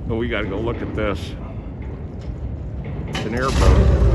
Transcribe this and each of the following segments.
Well, we got to go look at this. It's an airboat.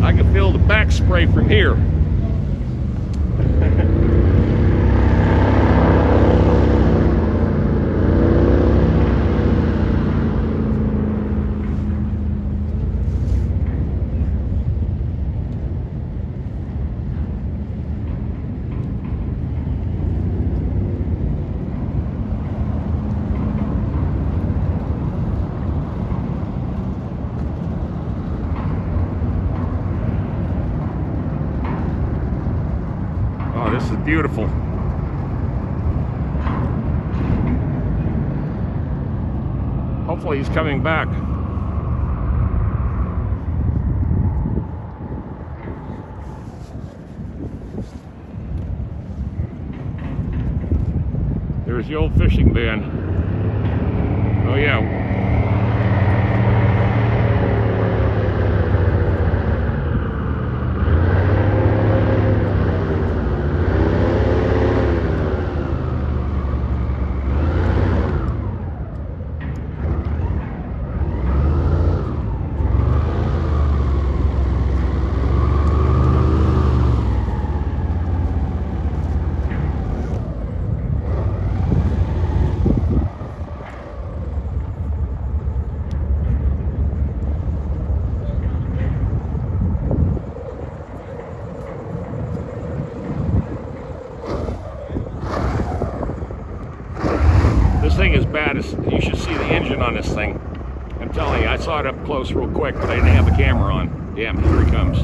I can feel the back spray from here. This is beautiful. Hopefully he's coming back. There's the old fishing van. Oh yeah. This thing is bad. You should see the engine on this thing. I'm telling you, I saw it up close real quick, but I didn't have the camera on. Damn, here he comes.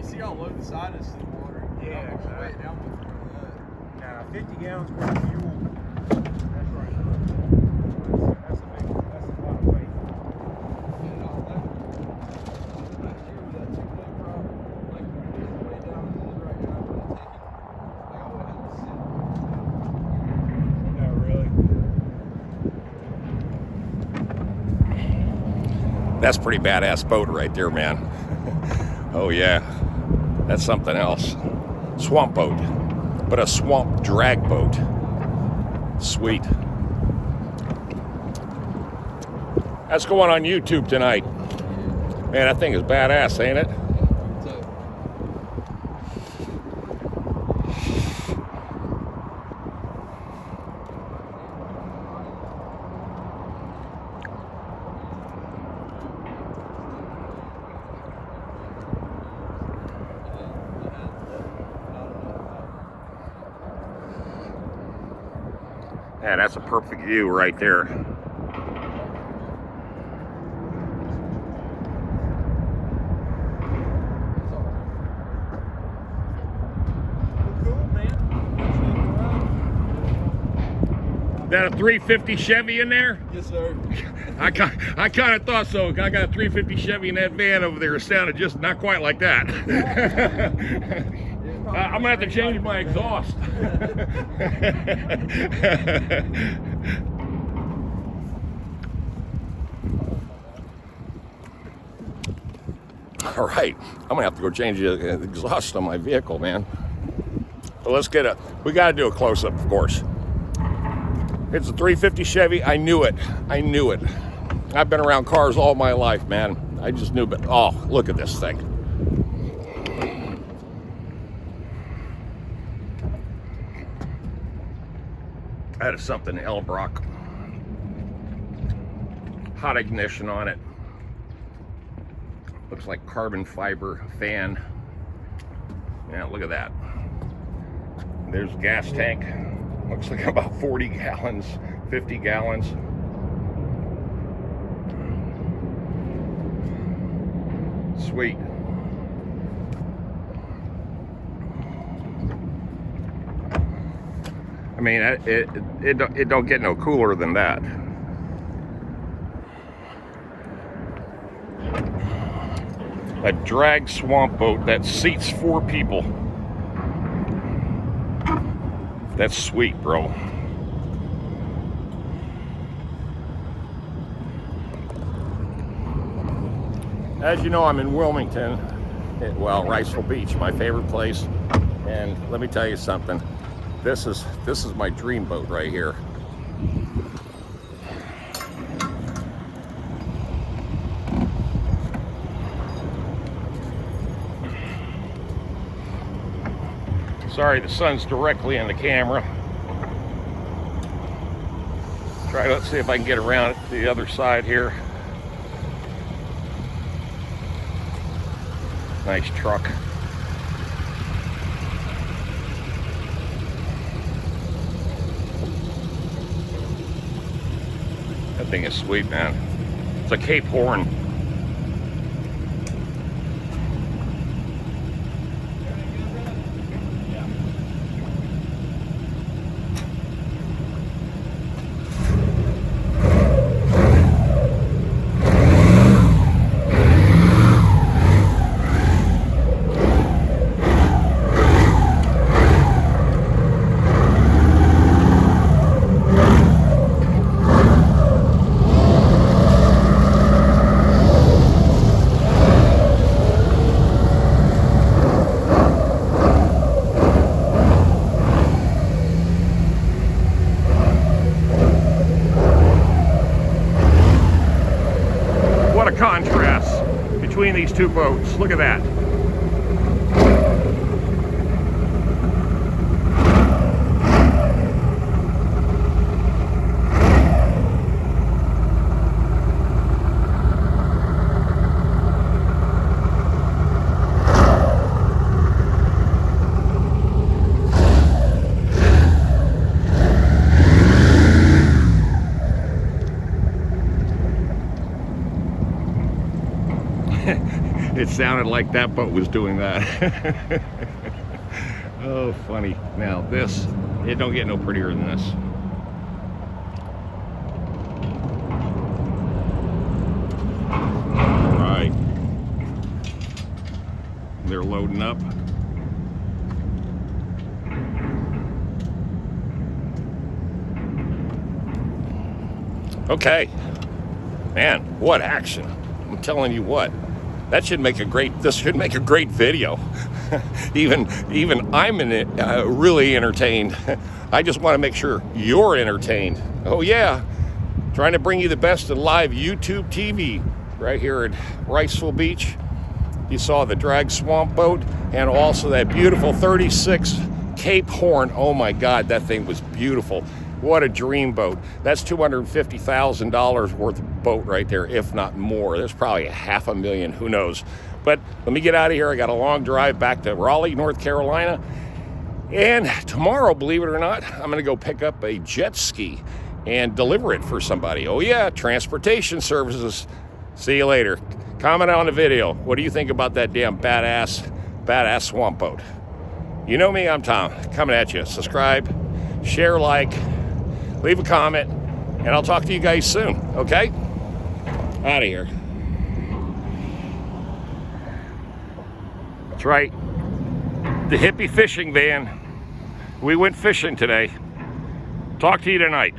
See how low the side is to the water? Yeah, exactly. Weigh it down much more than that. Now, 50 gallons worth of fuel. That's right. That's a lot of weight. And last year with that 2-day problem, like it's way down as it is right now, I would have taken, like I would have had to sit. No, really? That's a pretty badass boat right there, man. Oh yeah, that's something else. Swamp boat, but a swamp drag boat. Sweet. That's going on YouTube tonight. Man, that thing is badass, ain't it? Yeah, that's a perfect view right there. Cool, man. Is that a 350 Chevy in there? Yes, sir. I kind of thought so. I got a 350 Chevy in that van over there. It sounded just not quite like that. I'm gonna have to change my exhaust. All right, I'm gonna have to go change the exhaust on my vehicle, man. But let's get we gotta do a close-up, of course. It's a 350 Chevy. I knew it. I knew it. I've been around cars all my life, man. I just knew, but oh, look at this thing. That is something Elbrock. Hot ignition on it. Looks like carbon fiber fan. Yeah, look at that. There's a gas tank. Looks like about 40 gallons, 50 gallons. Sweet. I mean, it don't get no cooler than that. A drag swamp boat that seats 4 people. That's sweet, bro. As you know, I'm in Wilmington, well, Wrightsville Beach, my favorite place. And let me tell you something. This is my dream boat right here. Sorry, the sun's directly in the camera. Let's see if I can get around to the other side here. Nice truck. That thing is sweet, man. It's a Cape Horn. Contrast between these two boats. Look at that. It sounded like that boat was doing that. Oh, funny. Now this, it don't get no prettier than this. All right. They're loading up. Okay. Man, what action. I'm telling you what. This should make a great video. even I'm in it, really entertained. I just want to make sure you're entertained. Oh yeah, trying to bring you the best of live YouTube TV right here at Wrightsville Beach. You saw the drag swamp boat and also that beautiful 36 Cape Horn. Oh my God, that thing was beautiful. What a dream boat. That's $250,000 worth of boat right there, if not more. There's probably $500,000, who knows. But let me get out of here. I got a long drive back to Raleigh, North Carolina. And tomorrow, believe it or not, I'm gonna go pick up a jet ski and deliver it for somebody. Oh yeah, transportation services. See you later. Comment on the video. What do you think about that damn badass swamp boat? You know me, I'm Tom, coming at you. Subscribe, share, like, leave a comment, and I'll talk to you guys soon, okay? Out of here. That's right. The hippie fishing van. We went fishing today. Talk to you tonight.